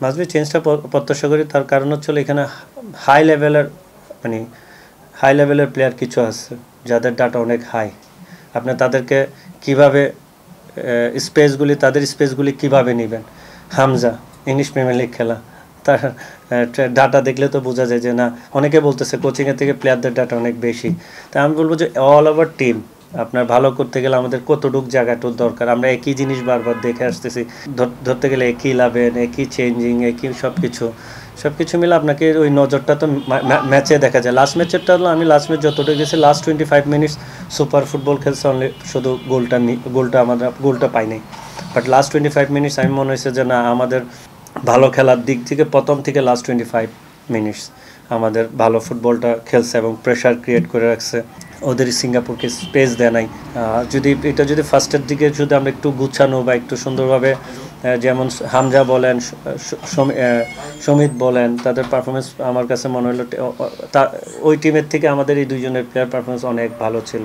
Must be চেঞ্জটা প্রত্যাশা করি। তার কারণ হচ্ছে এখানে হাই লেভেলের প্লেয়ার কিছু আছে যাদের ডাটা অনেক হাই। আপনি তাদেরকে কীভাবে তাদের স্পেসগুলি কীভাবে নেবেন। হামজা ইংলিশ প্রিমিয়ার লিগ খেলা, তার ডাটা দেখলে তো বোঝা যায় যে না, অনেকে বলতেছে কোচিংয়ের থেকে প্লেয়ারদের ডাটা অনেক বেশি। তাই আমি বলবো যে অল ওভার টিম আপনার ভালো করতে গেলে আমাদের কতটুকু জায়গাটুক দরকার। আমরা একই জিনিস বারবার দেখে আসতেছি, ধরতে গেলে একই ইলেভেন, একই চেঞ্জিং, একই সব কিছু মিলে আপনাকে ওই নজরটা তো ম্যাচে দেখা যায়। লাস্ট ম্যাচেরটা হলো, আমি লাস্ট ম্যাচ যতটুকু গেছি, লাস্ট 25 মিনিটস সুপার ফুটবল খেলছে, অনলি শুধু গোলটা পাইনি। বাট লাস্ট 25 মিনিটস আমি মনে হয়েছে যে না, আমাদের ভালো খেলার দিক থেকে প্রথম থেকে লাস্ট 25 মিনিটস আমাদের ভালো ফুটবলটা খেলছে এবং প্রেশার ক্রিয়েট করে রাখছে। ওদের সিঙ্গাপুরকে স্পেস দেয় নাই। যদি ফার্স্টের দিকে যদি আমরা একটু গুছানো বা একটু সুন্দরভাবে, যেমন হামজা বলেন, সমিত বলেন, তাদের পারফরমেন্স আমার কাছে মনে হলো ওই টিমের থেকে আমাদের এই দুইজনের প্লেয়ার পারফরমেন্স অনেক ভালো ছিল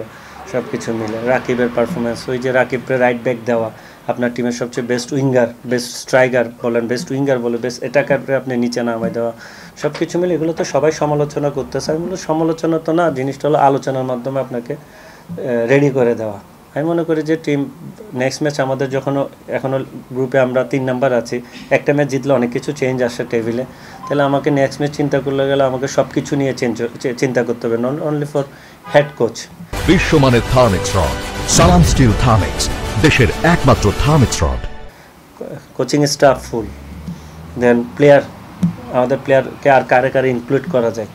সব কিছু মিলে। রাকিবের পারফরমেন্স, ওই যে রাকিবকে রাইট ব্যাক দেওয়া, আপনার টিমের সবচেয়ে বেস্ট উইঙ্গার, বেস্ট স্ট্রাইকার বলেন, বেস্ট উইঙ্গার বলে, বেস্ট অ্যাটাকারকে আপনি নিচে নামাই দেওয়া, সব কিছু মিলে এগুলো তো সবাই সমালোচনা করতেছে। আমি বলি সমালোচনা তো না, জিনিসটা হলো আলোচনার মাধ্যমে আপনাকে রেডি করে দেওয়া। আমি মনে করি যে টিম নেক্সট ম্যাচ আমাদের এখনও গ্রুপে আমরা 3 নাম্বার আছি, একটা ম্যাচ জিতলে অনেক কিছু চেঞ্জ আসে টেবিলে। তাহলে আমাকে নেক্সট ম্যাচ চিন্তা করলে গেলে আমাকে সব কিছু নিয়ে চিন্তা করতে হবে, not only for head coach. বিশ্বমানের থার্মিক্স রড, সালাম স্টিল থার্মিক্স, দেশের একমাত্র থার্মিক্স রড। কোচিং স্টাফ ফুল, দেন আমাদের প্লেয়ারকে আর কারে ইনক্লুড করা যায়,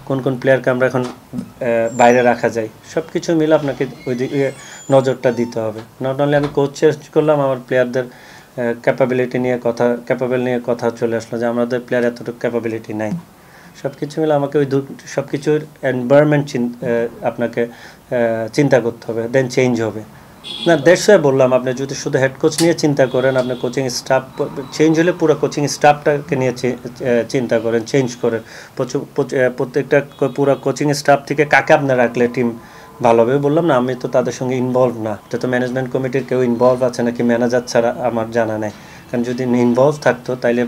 কোন প্লেয়ারকে আমরা এখন বাইরে রাখা যায়, সব কিছু মিলে আপনাকে ওই দিকে নজরটা দিতে হবে। নট অনলি আমি কোচ চেঞ্জ করলাম, আমার প্লেয়ারদের ক্যাপাবল নিয়ে কথা চলে আসলো যে আমাদের প্লেয়ার এতটুকু ক্যাপাবিলিটি নাই। সব কিছু মিলে আমাকে সব কিছুর এনভায়রনমেন্ট আপনাকে চিন্তা করতে হবে, দেন চেঞ্জ হবে না। বললাম, আপনি যদি শুধু হেড কোচ নিয়ে চিন্তা করেন, আপনার কোচিং স্টাফ চেঞ্জ হলে পুরো কোচিং স্টাফটাকে নিয়ে চিন্তা করেন, চেঞ্জ করেন প্রত্যেকটা পুরো কোচিং স্টাফ থেকে কাকে আপনার রাখলে টিম ভালো হবে। বললাম না, আমি তো তাদের সঙ্গে ইনভলভ না, তো ম্যানেজমেন্ট কমিটির কেউ ইনভলভ আছে নাকি ম্যানেজার ছাড়া আমার জানা নেই। কারণ যদি ইনভলভ থাকতো তাইলে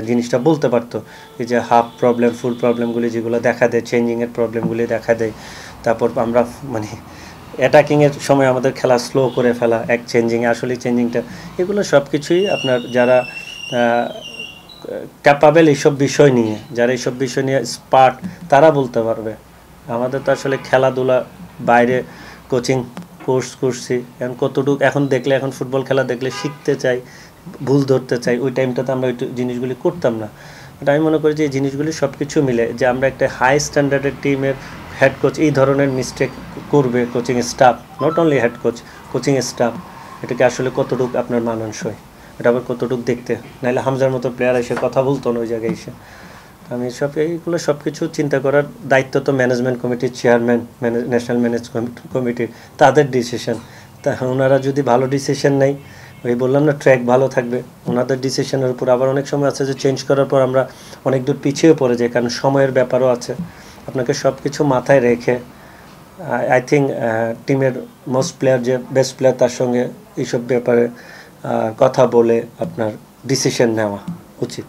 জিনিসটা বলতে পারতো, এই যে হাফ প্রবলেম, ফুল প্রবলেমগুলি যেগুলো দেখা দেয়, চেঞ্জিংয়ের প্রবলেমগুলি দেখা দেয়। তারপর আমরা অ্যাটাকিংয়ের সময় আমাদের খেলা স্লো করে ফেলা, চেঞ্জিংয়ে আসলে চেঞ্জিংটা, এগুলো সব কিছুই আপনার যারা ক্যাপাবেল এইসব বিষয় নিয়ে, স্পার্ট, তারা বলতে পারবে। আমাদের তো আসলে খেলাধুলা বাইরে কোচিং কোর্স করছি, এখন ফুটবল খেলা দেখলে শিখতে চাই, ভুল ধরতে চাই, ওই টাইমটাতে আমরা ওই জিনিসগুলি করতাম না। বাট আমি মনে করি যে এই জিনিসগুলি সব কিছু মিলে যে আমরা একটা হাই স্ট্যান্ডার্ডের টিমের হেড কোচ এই ধরনের মিস্টেক করবে, coaching staff, not only head coach, coaching staff, এটাকে আসলে কতটুকু আপনার মানানসই, এটা আবার কতটুকু দেখতে, নাহলে হামজার মতো প্লেয়ার এসে কথা বলতো না ওই জায়গায় এসে। আমি এইগুলো সব কিছু চিন্তা করার দায়িত্ব তো ম্যানেজমেন্ট কমিটির চেয়ারম্যান, ন্যাশনাল ম্যানেজমেন্ট কমিটির, তাদের ডিসিশন। তা ওনারা যদি ভালো ডিসিশন নেয়, ওই বললাম না, ট্র্যাক ভালো থাকবে ওনাদের ডিসিশনের উপর। আবার অনেক সময় আছে যে চেঞ্জ করার পর আমরা অনেক দূর পিছিয়ে পড়ে যাই, কারণ সময়ের ব্যাপারও আছে। আপনাকে সব কিছু মাথায় রেখে আই থিঙ্ক টিমের মোস্ট প্লেয়ার, যে বেস্ট প্লেয়ার, তার সঙ্গে এইসব ব্যাপারে কথা বলে আপনার ডিসিশন নেওয়া উচিত।